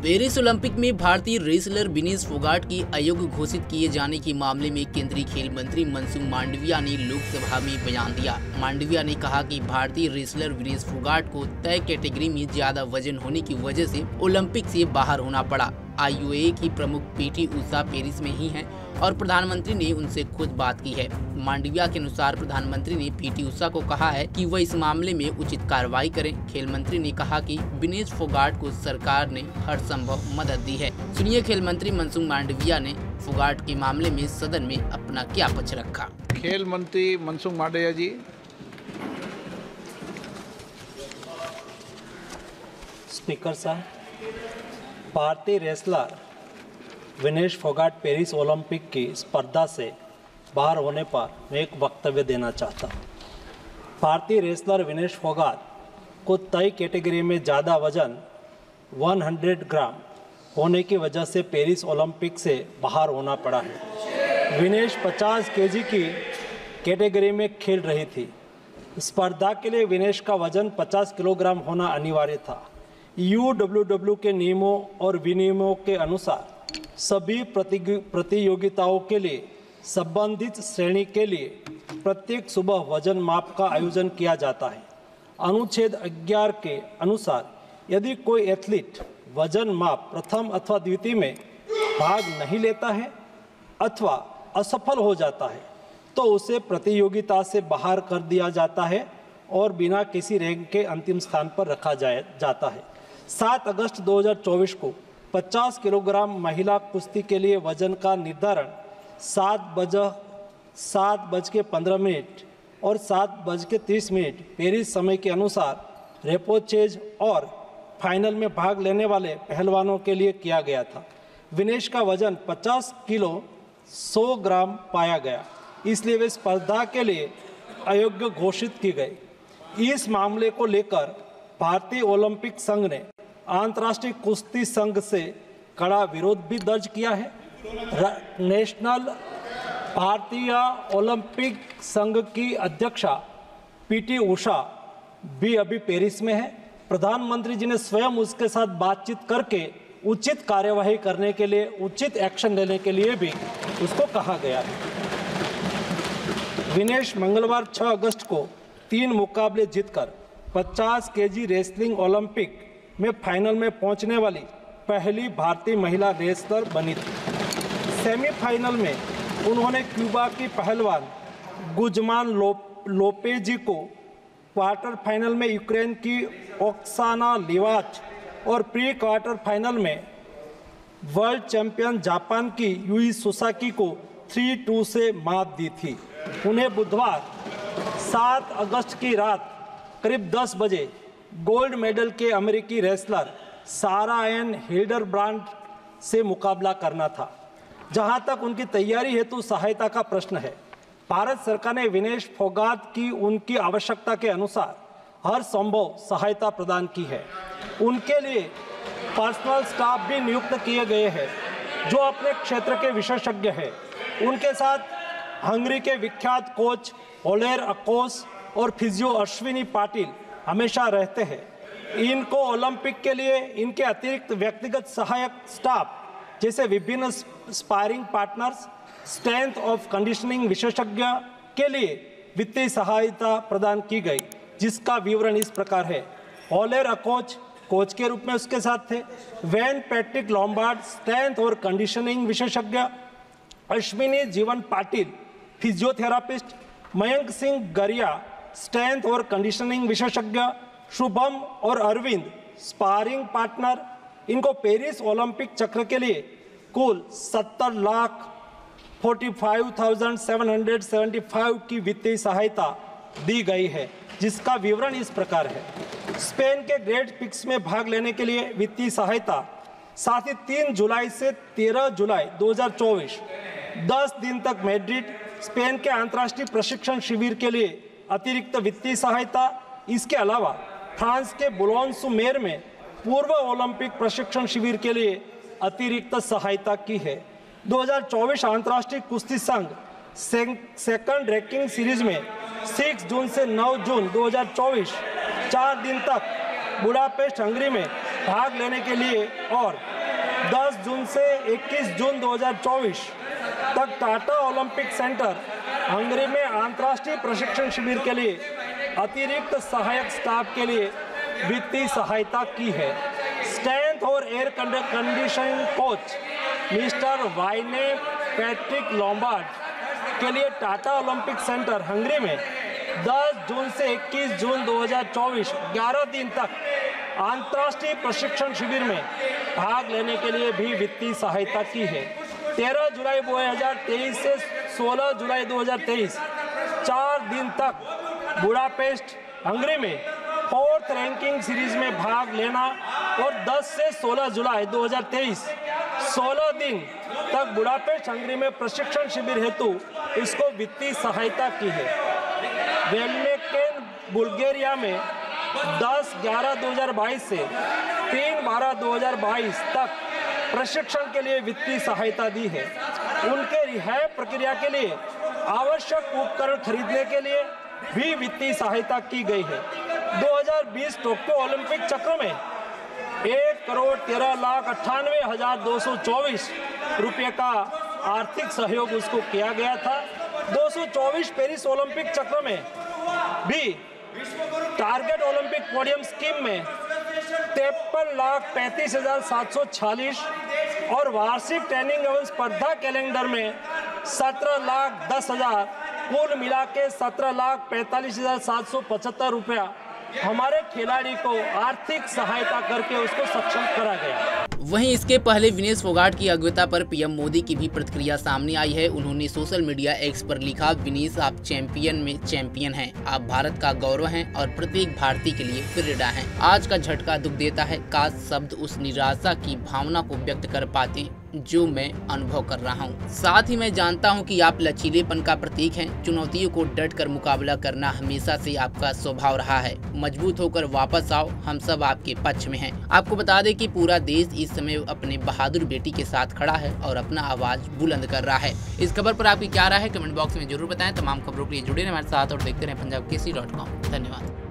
Paris Olympic में भारतीय wrestler Vinesh Phogat की अयोग्य घोषित किए जाने के मामले में केंद्रीय खेल मंत्री मनसुख मांडविया ने लोकसभा में बयान दिया। मांडविया ने कहा कि भारतीय रेसलर विनेश फोगाट को तय कैटेगरी में ज्यादा वजन होने की वजह से ओलंपिक से बाहर होना पड़ा। आईओए की प्रमुख पीटी उषा पेरिस में ही हैं और प्रधानमंत्री ने उनसे खुद बात की है। मांडविया के अनुसार प्रधानमंत्री ने पीटी उषा को कहा है कि वह इस मामले में उचित कार्रवाई करें। खेल मंत्री ने कहा कि विनेश फोगाट को सरकार ने हर संभव मदद दी है। सुनिए खेल मंत्री मनसुख मांडविया ने फोगाट के मामले में सदन में अपना क्या पक्ष रखा। खेल मंत्री मनसुख मांडविया जी। स्पीकर साहब, भारतीय wrestler Vinesh Phogat Paris Olympic की स्पर्धा से बाहर होने पर मैं एक वक्तव्य देना चाहता हूँ। भारतीय रेसलर विनेश फोगाट को तय कैटेगरी में ज़्यादा वजन 100 ग्राम होने की वजह से पेरिस ओलंपिक से बाहर होना पड़ा है। विनेश 50 केजी की कैटेगरी में खेल रही थी। स्पर्धा के लिए विनेश का वजन 50 किलोग्राम होना अनिवार्य था। UWW के नियमों और विनियमों के अनुसार सभी प्रतियोगिताओं के लिए संबंधित श्रेणी के लिए प्रत्येक सुबह वजन माप का आयोजन किया जाता है। अनुच्छेद 11 के अनुसार यदि कोई एथलीट वजन माप प्रथम अथवा द्वितीय में भाग नहीं लेता है अथवा असफल हो जाता है तो उसे प्रतियोगिता से बाहर कर दिया जाता है और बिना किसी रैंक के अंतिम स्थान पर रखा जाता है। 7 अगस्त 2024 को 50 किलोग्राम महिला कुश्ती के लिए वजन का निर्धारण 7:15 और 7:30 पेरिस समय के अनुसार रेपोचेज और फाइनल में भाग लेने वाले पहलवानों के लिए किया गया था। विनेश का वजन 50 किलो 100 ग्राम पाया गया, इसलिए वे स्पर्धा के लिए अयोग्य घोषित की गई। इस मामले को लेकर भारतीय ओलंपिक संघ ने अंतर्राष्ट्रीय कुश्ती संघ से कड़ा विरोध भी दर्ज किया है। नेशनल भारतीय ओलंपिक संघ की अध्यक्षा पीटी उषा भी अभी पेरिस में है। प्रधानमंत्री जी ने स्वयं उसके साथ बातचीत करके उचित कार्यवाही करने के लिए, उचित एक्शन लेने के लिए भी उसको कहा गया है। विनेश मंगलवार 6 अगस्त को 3 मुकाबले जीतकर 50 केजी रेसलिंग ओलंपिक में फाइनल में पहुंचने वाली पहली भारतीय महिला रेसलर बनी थी। सेमीफाइनल में उन्होंने क्यूबा की पहलवान गुजमान लोपेजी को, क्वार्टर फाइनल में यूक्रेन की ओक्साना लिवाच और प्री क्वार्टर फाइनल में वर्ल्ड चैंपियन जापान की यूई सुसाकी को 3-2 से मात दी थी। उन्हें बुधवार 7 अगस्त की रात करीब 10 बजे गोल्ड मेडल के अमेरिकी रेसलर सारा एन हिल्डरब्रांड से मुकाबला करना था। जहां तक उनकी तैयारी हेतु सहायता का प्रश्न है, भारत सरकार ने विनेश फोगाट की उनकी आवश्यकता के अनुसार हर संभव सहायता प्रदान की है। उनके लिए पर्सनल स्टाफ भी नियुक्त किए गए हैं जो अपने क्षेत्र के विशेषज्ञ हैं। उनके साथ हंगरी के विख्यात कोच ओलेर अकोस और फिजियो अश्विनी पाटिल हमेशा रहते हैं। इनको ओलंपिक के लिए इनके अतिरिक्त व्यक्तिगत सहायक स्टाफ जैसे विभिन्न sparring partners, strength of conditioning विशेषज्ञ के लिए वित्तीय सहायता प्रदान की गई, जिसका विवरण इस प्रकार है। ओलेर अकोच कोच के रूप में उसके साथ थे। वैन पैट्रिक लॉम्बार्ड स्ट्रेंथ और कंडीशनिंग विशेषज्ञ, अश्विनी जीवन पाटिल फिजियोथेरापिस्ट, मयंक सिंह गरिया स्ट्रेंथ और कंडीशनिंग विशेषज्ञ, शुभम और अरविंद स्पारिंग पार्टनर। इनको पेरिस ओलंपिक चक्र के लिए कुल 70,45,775 की वित्तीय सहायता दी गई है, जिसका विवरण इस प्रकार है। स्पेन के ग्रेट पिक्स में भाग लेने के लिए वित्तीय सहायता, साथ ही 3 जुलाई से 13 जुलाई 2024 10 दिन तक मैड्रिड, स्पेन के अंतर्राष्ट्रीय प्रशिक्षण शिविर के लिए अतिरिक्त वित्तीय सहायता। इसके अलावा फ्रांस के बुलोन-सू-मेर में पूर्व ओलंपिक प्रशिक्षण शिविर के लिए अतिरिक्त सहायता की है। 2024 अंतर्राष्ट्रीय कुश्ती संघ सेकंड रैंकिंग सीरीज में 6 जून से 9 जून 2024 4 दिन तक बुडापेस्ट हंगरी में भाग लेने के लिए और जून से 21 जून 2024 तक टाटा ओलंपिक सेंटर हंगरी में अंतर्राष्ट्रीय प्रशिक्षण शिविर के लिए अतिरिक्त सहायक स्टाफ के लिए वित्तीय सहायता की है। स्ट्रेंथ और air conditioning coach mister Wayne Patrick Lombard के लिए टाटा ओलंपिक सेंटर हंगरी में 10 जून से 21 जून 2024 11 दिन तक अंतर्राष्ट्रीय प्रशिक्षण शिविर में भाग लेने के लिए भी वित्तीय सहायता की है। 13 जुलाई 2023 से 16 जुलाई 2023 4 दिन तक बुडापेस्ट हंगरी में 4th रैंकिंग सीरीज में भाग लेना और 10 से 16 जुलाई 2023 16 दिन तक बुडापेस्ट हंगरी में प्रशिक्षण शिविर हेतु इसको वित्तीय सहायता की है। वेलमेकेन बुल्गारिया में 10/11/2022 से 3/12/2022 तक प्रशिक्षण के लिए वित्तीय सहायता दी है। उनके रिहाई प्रक्रिया के लिए आवश्यक उपकरण खरीदने के लिए भी वित्तीय सहायता की गई है। 2020 टोक्यो ओलंपिक चक्र में 1,13,98,224 रुपये का आर्थिक सहयोग उसको किया गया था। 224 पेरिस ओलंपिक चक्र में भी टारगेट ओलंपिक पोडियम स्कीम में 53,35,746 और वार्षिक ट्रेनिंग एवं स्पर्धा कैलेंडर में 17,10,000 कुल मिला के 17,45,775 रुपया हमारे खिलाड़ी को आर्थिक सहायता करके उसको सक्षम करा गया। वहीं इसके पहले विनेश फोगाट की अगुवाई पर पीएम मोदी की भी प्रतिक्रिया सामने आई है। उन्होंने सोशल मीडिया एक्स पर लिखा, विनेश आप चैंपियन में चैंपियन हैं, आप भारत का गौरव हैं और प्रत्येक भारतीय के लिए प्रेरणा हैं। आज का झटका दुख देता है, काश शब्द उस निराशा की भावना को व्यक्त कर पाते जो मैं अनुभव कर रहा हूं। साथ ही मैं जानता हूं कि आप लचीलेपन का प्रतीक हैं। चुनौतियों को डट कर मुकाबला करना हमेशा से आपका स्वभाव रहा है। मजबूत होकर वापस आओ, हम सब आपके पक्ष में हैं। आपको बता दें कि पूरा देश इस समय अपने बहादुर बेटी के साथ खड़ा है और अपना आवाज बुलंद कर रहा है। इस खबर पर आपकी क्या राय है कमेंट बॉक्स में जरूर बताएं। तमाम खबरों के लिए जुड़े रहें हमारे साथ और देखते रहें पंजाबकेसरी.com। धन्यवाद।